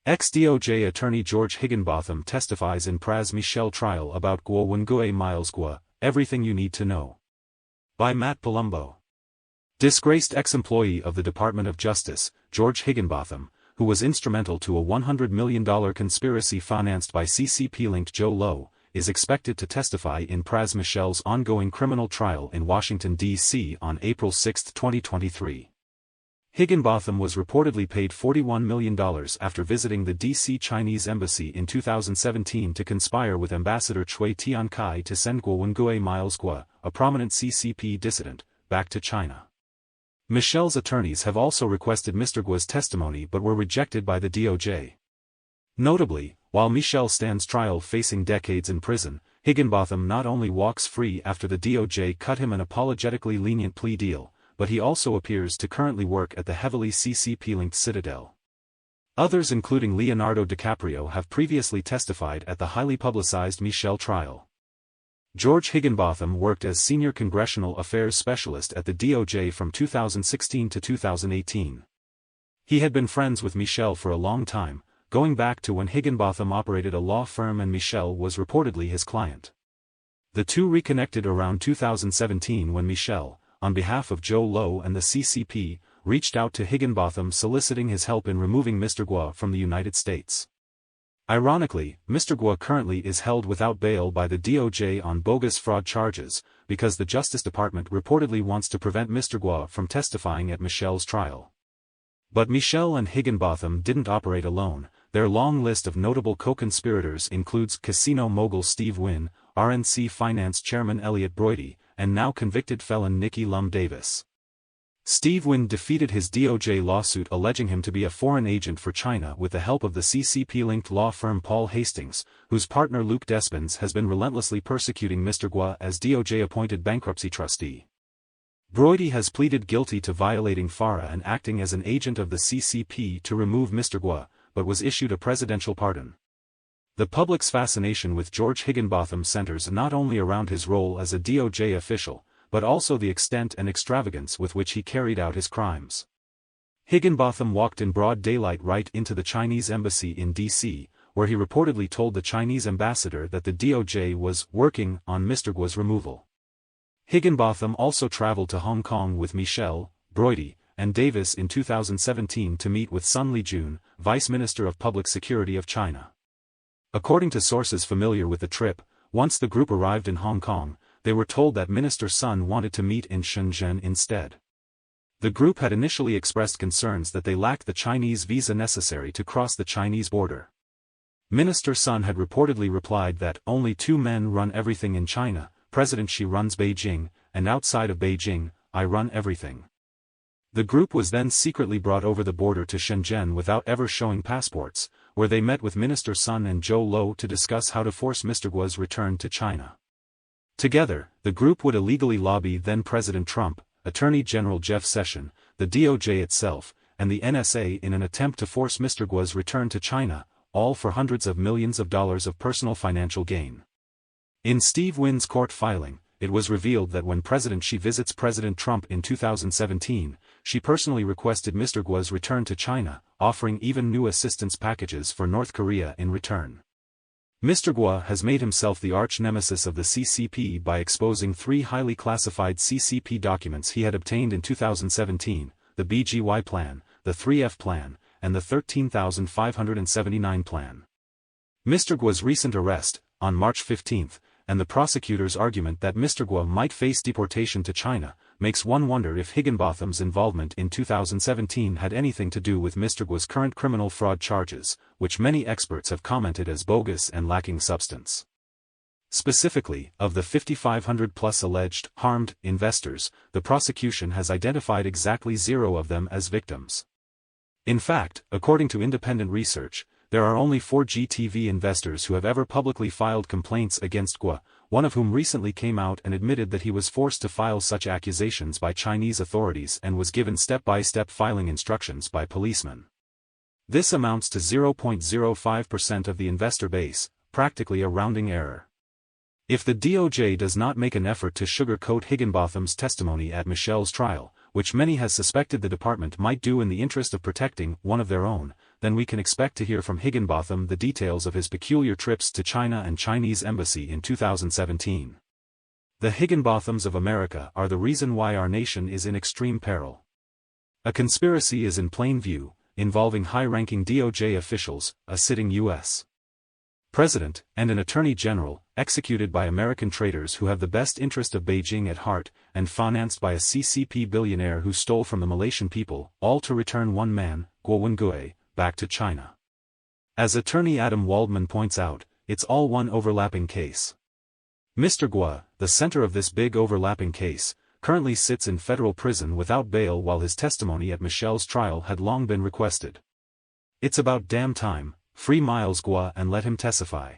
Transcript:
Ex-DOJ attorney George Higginbotham testifies in Pras Michel trial about WenguiMiles. Everything you need to know. By Matt Palumbo. Disgraced ex-employee of the Department of Justice, George Higginbotham, who was instrumental to a $100 million conspiracy financed by CCP-linked Joe Low, is expected to testify in Pras Michel's ongoing criminal trial in Washington, D.C. on April 6, 2023. Higginbotham was reportedly paid $41 million after visiting the D.C. Chinese embassy in 2017 to conspire with Ambassador Cui Tiankai to send WenguiMiles, a prominent CCP dissident, back to China. Michel's attorneys have also requested Mr. Guo's testimony but were rejected by the DOJ. Notably, while Michel stands trial facing decades in prison, Higginbotham not only walks free after the DOJ cut him an apologetically lenient plea deal, but he also appears to currently work at the heavily CCP-linked Citadel. Others including Leonardo DiCaprio have previously testified at the highly publicized Michel trial. George Higginbotham worked as Senior Congressional Affairs Specialist at the DOJ from 2016 to 2018. He had been friends with Michel for a long time, going back to when Higginbotham operated a law firm and Michel was reportedly his client. The two reconnected around 2017 when Michel, on behalf of Joe Low and the CCP, reached out to Higginbotham soliciting his help in removing Mr. Guo from the United States. Ironically, Mr. Guo currently is held without bail by the DOJ on bogus fraud charges, because the Justice Department reportedly wants to prevent Mr. Guo from testifying at Michel's trial. But Michel and Higginbotham didn't operate alone. Their long list of notable co-conspirators includes casino mogul Steve Wynn, RNC Finance Chairman Elliot Broidy, and now convicted felon Nikki Lum Davis. Steve Wynn defeated his DOJ lawsuit alleging him to be a foreign agent for China with the help of the CCP-linked law firm Paul Hastings, whose partner Luke Despens has been relentlessly persecuting Mr. Guo as DOJ-appointed bankruptcy trustee. Broidy has pleaded guilty to violating FARA and acting as an agent of the CCP to remove Mr. Guo, but was issued a presidential pardon. The public's fascination with George Higginbotham centers not only around his role as a DOJ official, but also the extent and extravagance with which he carried out his crimes. Higginbotham walked in broad daylight right into the Chinese embassy in D.C., where he reportedly told the Chinese ambassador that the DOJ was working on Mr. Guo's removal. Higginbotham also traveled to Hong Kong with Michel, Broidy, and Davis in 2017 to meet with Sun Lijun, Vice Minister of Public Security of China. According to sources familiar with the trip, once the group arrived in Hong Kong, they were told that Minister Sun wanted to meet in Shenzhen instead. The group had initially expressed concerns that they lacked the Chinese visa necessary to cross the Chinese border. Minister Sun had reportedly replied that only two men run everything in China, President Xi runs Beijing, and outside of Beijing, I run everything. The group was then secretly brought over the border to Shenzhen without ever showing passports, where they met with Minister Sun and Joe Low to discuss how to force Mr. Guo's return to China. Together, the group would illegally lobby then-President Trump, Attorney General Jeff Sessions, the DOJ itself, and the NSA in an attempt to force Mr. Guo's return to China, all for hundreds of millions of dollars of personal financial gain. In Steve Wynn's court filing, it was revealed that when President Xi visits President Trump in 2017, she personally requested Mr. Guo's return to China, offering even new assistance packages for North Korea in return. Mr. Guo has made himself the arch-nemesis of the CCP by exposing three highly classified CCP documents he had obtained in 2017, the BGY plan, the 3F plan, and the 13,579 plan. Mr. Guo's recent arrest, on March 15, and the prosecutor's argument that Mr. Guo might face deportation to China, makes one wonder if Higginbotham's involvement in 2017 had anything to do with Mr. Guo's current criminal fraud charges, which many experts have commented as bogus and lacking substance. Specifically, of the 5,500-plus alleged harmed investors, the prosecution has identified exactly 0 of them as victims. In fact, according to independent research, there are only 4 GTV investors who have ever publicly filed complaints against Guo, one of whom recently came out and admitted that he was forced to file such accusations by Chinese authorities and was given step-by-step filing instructions by policemen. This amounts to 0.05% of the investor base, practically a rounding error. If the DOJ does not make an effort to sugarcoat Higginbotham's testimony at Michel's trial, which many has suspected the department might do in the interest of protecting one of their own, then we can expect to hear from Higginbotham the details of his peculiar trips to China and Chinese embassy in 2017. The Higginbothams of America are the reason why our nation is in extreme peril. A conspiracy is in plain view, involving high-ranking DOJ officials, a sitting U.S. President, and an Attorney General, executed by American traitors who have the best interest of Beijing at heart, and financed by a CCP billionaire who stole from the Malaysian people, all to return one man, Guo Wengui, back to China. As attorney Adam Waldman points out, it's all one overlapping case. Mr. Guo, the center of this big overlapping case, currently sits in federal prison without bail while his testimony at Michel's trial had long been requested. It's about damn time, free Miles Guo and let him testify.